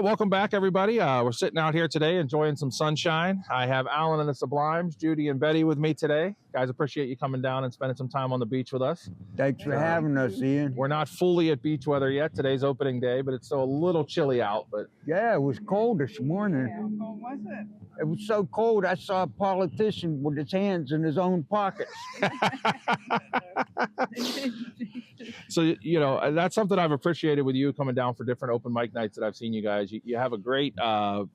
welcome back, everybody. We're sitting out here today enjoying some sunshine. I have Alan and the Sublimes, Judy and Betty with me today. Guys, appreciate you coming down and spending some time on the beach with us. Thanks for having us, Ian. We're not fully at beach weather yet. Today's opening day, but it's still a little chilly out. But yeah, it was cold this morning. How cold was it? It was so cold, I saw a politician with his hands in his own pockets. So, you know, that's something I've appreciated with you coming down for different open mic nights that I've seen you guys. You have a great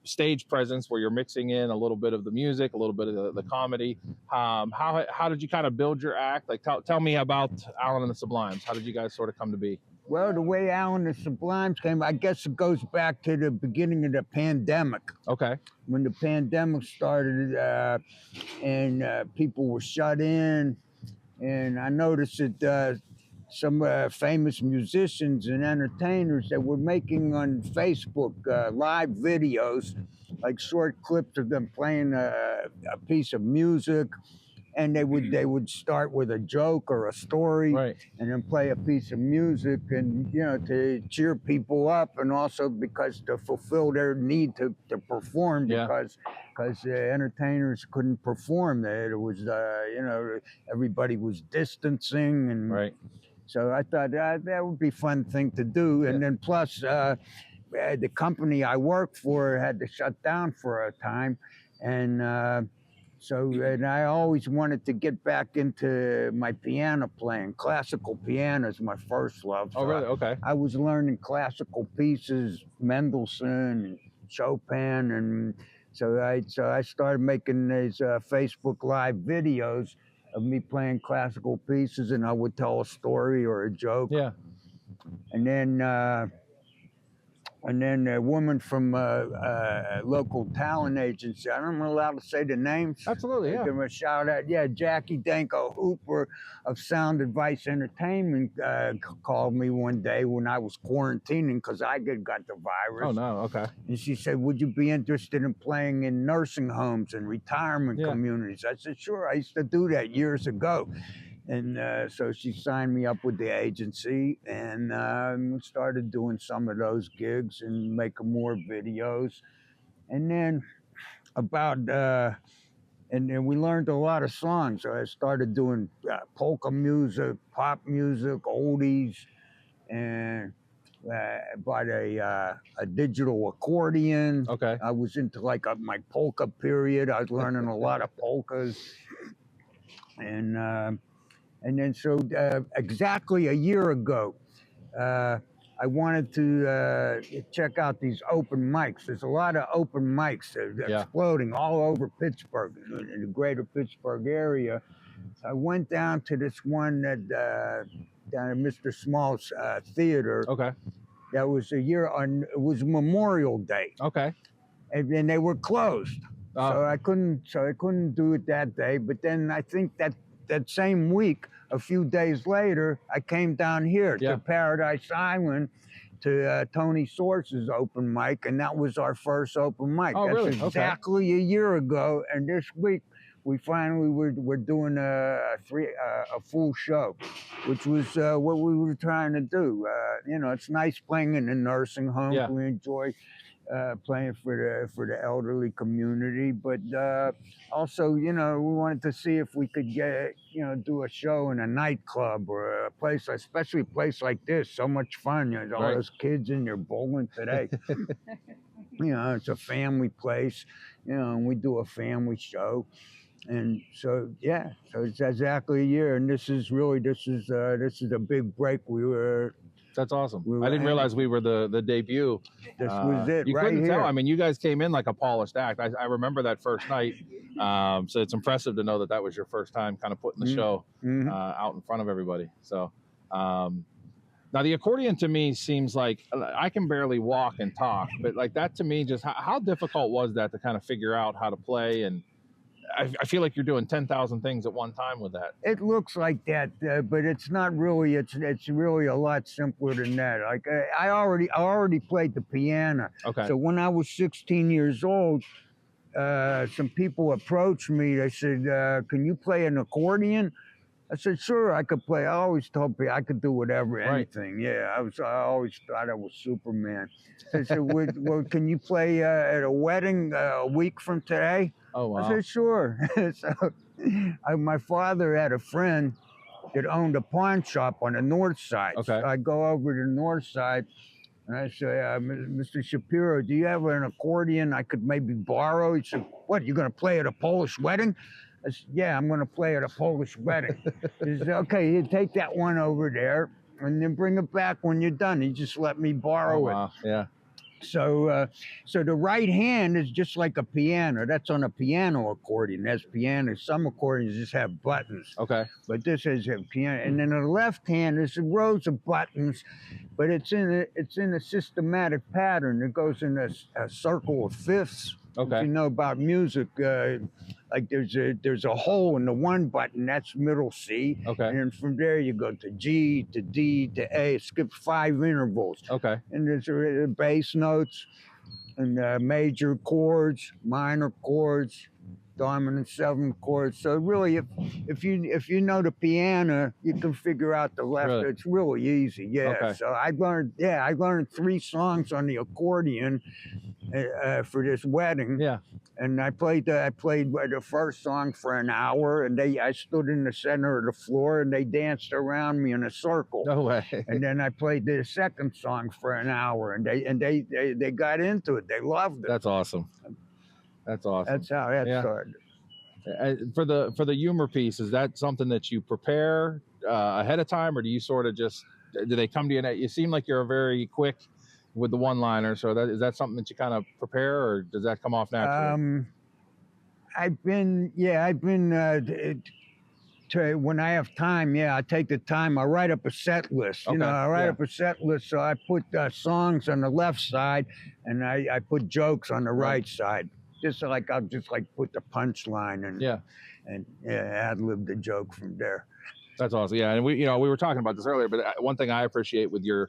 stage presence where you're mixing in a little bit of the music, a little bit of the comedy. How did you kind of build your act? Like, tell me about Alan and the Sublimes. How did you guys sort of come to be? Well, the way Alan the Sublimes came, I guess it goes back to the beginning of the pandemic. Okay. When the pandemic started and people were shut in, and I noticed that some famous musicians and entertainers that were making on Facebook live videos, like short clips of them playing a piece of music. And they would start with a joke or a story, right, and then play a piece of music, and to cheer people up, and also because to fulfill their need to perform, because entertainers couldn't perform. There was everybody was distancing, and right. So I thought that would be a fun thing to do, and then plus the company I worked for had to shut down for a time, and. And I always wanted to get back into my piano playing. Classical piano is my first love. Oh, really? Okay. I was learning classical pieces, Mendelssohn and Chopin, and so I started making these Facebook Live videos of me playing classical pieces, and I would tell a story or a joke. Yeah. And then a woman from a local talent agency, I'm allowed to say the names. Absolutely, yeah. Give her a shout out. Yeah, Jackie Danko Hooper of Sound Advice Entertainment called me one day when I was quarantining because I got the virus. Oh, no, okay. And she said, would you be interested in playing in nursing homes and retirement communities? I said, sure, I used to do that years ago. And so she signed me up with the agency, and we started doing some of those gigs and making more videos. And then and then we learned a lot of songs. So I started doing polka music, pop music, oldies, and bought a digital accordion. Okay. I was into my polka period. I was learning a lot of polkas. And then so exactly a year ago, I wanted to check out these open mics. There's a lot of open mics exploding all over Pittsburgh, in the greater Pittsburgh area. So I went down to this one that down at Mr. Small's theater. Okay. That was it was Memorial Day. Okay. And then they were closed. So I couldn't do it that day. But then I think that same week, a few days later, I came down here to Paradise Island to Tony Source's open mic, and that was our first open mic. Oh, really? That's exactly a year ago, and this week we finally we're doing a full show, which was what we were trying to do. It's nice playing in the nursing homes. Yeah. We enjoy playing for the elderly community, but also, we wanted to see if we could do a show in a nightclub or a place, especially a place like this. So much fun. There's all those kids in there bowling today. It's a family place, and we do a family show. And so, so it's exactly a year, and this is a big break. That's awesome. I didn't realize we were the debut. This was it. You right couldn't here. tell. I mean, you guys came in like a polished act. I remember that first night. So it's impressive to know that was your first time kind of putting the show out in front of everybody. So now the accordion to me seems like I can barely walk and talk, but like that to me, just how difficult was that to kind of figure out how to play? And I feel like you're doing 10,000 things at one time with that. It looks like that, but it's not really. It's really a lot simpler than that. Like I already played the piano. Okay. So when I was 16 years old, some people approached me. They said, "Can you play an accordion?" I said, sure, I could play. I always told people I could do whatever, Right. anything. Yeah, I always thought I was Superman. So I said, well, can you play at a wedding a week from today? Oh, wow. I said, sure. So my father had a friend that owned a pawn shop on the north side. Okay. So I go over to the north side, and I say, Mr. Shapiro, do you have an accordion I could maybe borrow? He said, what, you going to play at a Polish wedding? I said, yeah, I'm going to play at a Polish wedding. He said, okay, you take that one over there and then bring it back when you're done. He just let me borrow it. Wow. Yeah. So the right hand is just like a piano. That's on a piano accordion. That's piano. Some accordions just have buttons. Okay. But this is a piano. And then the left hand is rows of buttons, but it's in a systematic pattern. It goes in a circle of fifths. Okay. If you know about music, like there's a hole in the one button, that's middle C. Okay. And then from there you go to G, to D, to A. It skips 5 intervals. Okay. And there's bass notes and major chords, minor chords, dominant 7 chords. So really, if you know the piano, you can figure out the left. Really? It's really easy. Yeah. Okay. So I learned 3 songs on the accordion for this wedding. Yeah. And I played the first song for an hour, and I stood in the center of the floor, and they danced around me in a circle. No way. And then I played the second song for an hour, and they got into it. They loved it. That's awesome. That's awesome. That's how that started. For the humor piece, is that something that you prepare ahead of time, or do you sort of just, do they come to you? You seem like you're very quick with the one-liner, so is that something that you kind of prepare, or does that come off naturally? When I have time, I take the time. I write up a set list. Okay. I write up a set list, so I put songs on the left side, and I put jokes on the right side. Just like I'll just put the punchline and ad-lib the joke from there. That's awesome. Yeah, and we were talking about this earlier, but one thing I appreciate with your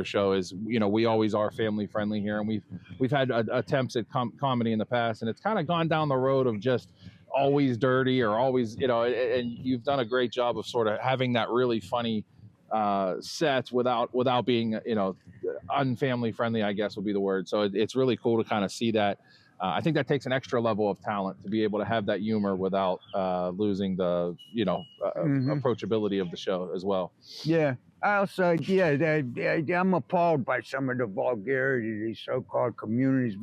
show is, we always are family friendly here, and we've had attempts at comedy in the past, and it's kind of gone down the road of just always dirty or always, and you've done a great job of sort of having that really funny sets without being, unfamily friendly, I guess would be the word. So it's really cool to kind of see that. I think that takes an extra level of talent to be able to have that humor without losing the, approachability of the show as well. Yeah. Also, I'm appalled by some of the vulgarity of these so-called comedians.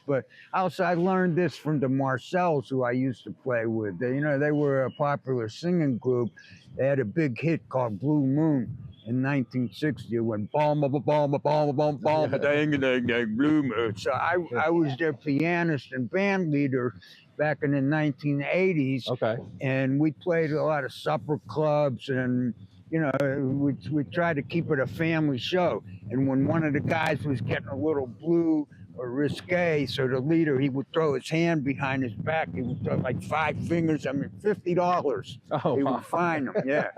But also, I learned this from the Marcells, who I used to play with. They were a popular singing group. They had a big hit called Blue Moon in 1960. It went bomb, bomb, bomb, bomb, bomb, bomb, dang, dang, dang, Blue Moon. So I was their pianist and band leader back in the 1980s. Okay. And we played a lot of supper clubs, and we tried to keep it a family show. And when one of the guys was getting a little blue or risque, so the leader, he would throw his hand behind his back. He would throw like 5 fingers. I mean, $50. Oh, he wow. would fine them. Yeah.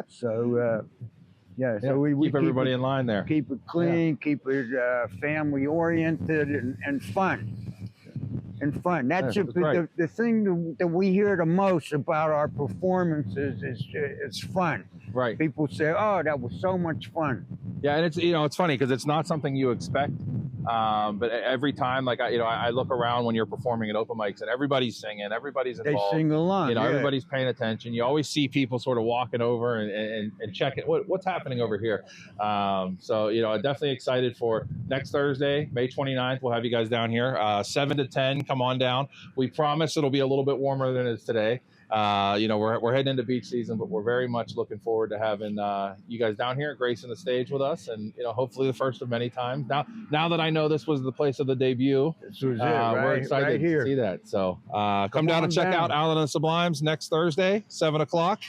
So, so we keep everybody in line there. Keep it clean, keep it family oriented and fun. And fun. That's right. The thing that we hear the most about our performances is fun. Right. People say, "Oh, that was so much fun." Yeah, and it's funny because it's not something you expect. But every time, I look around when you're performing at open mics, and everybo's singing, everybody's involved. They sing along. Everybody's paying attention. You always see people sort of walking over and checking what's happening over here. So definitely excited for next Thursday, May 29th. We'll have you guys down here, 7 to 10. Come on down. We promise it'll be a little bit warmer than it is today. We're heading into beach season, but we're very much looking forward to having you guys down here gracing the stage with us, and hopefully the first of many times. Now that I know this was the place of the debut, this was it, right, we're excited to see that. So come down and check out Alan The Sublimes next Thursday, 7 o'clock.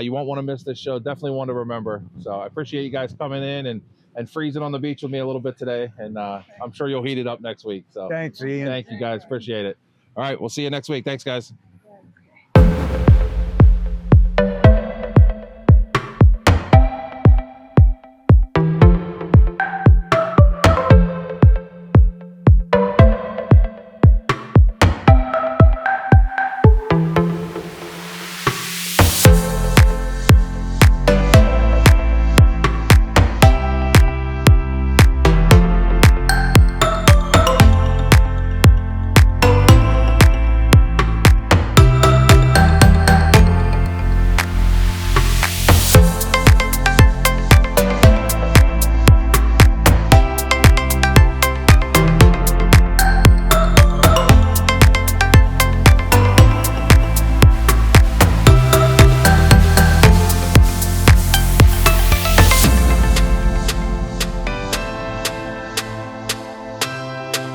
You won't want to miss this show. Definitely one to remember. So I appreciate you guys coming in and freezing on the beach with me a little bit today, and I'm sure you'll heat it up next week. So thanks, Ian. Thank you guys. Appreciate it. All right, we'll see you next week. Thanks, guys.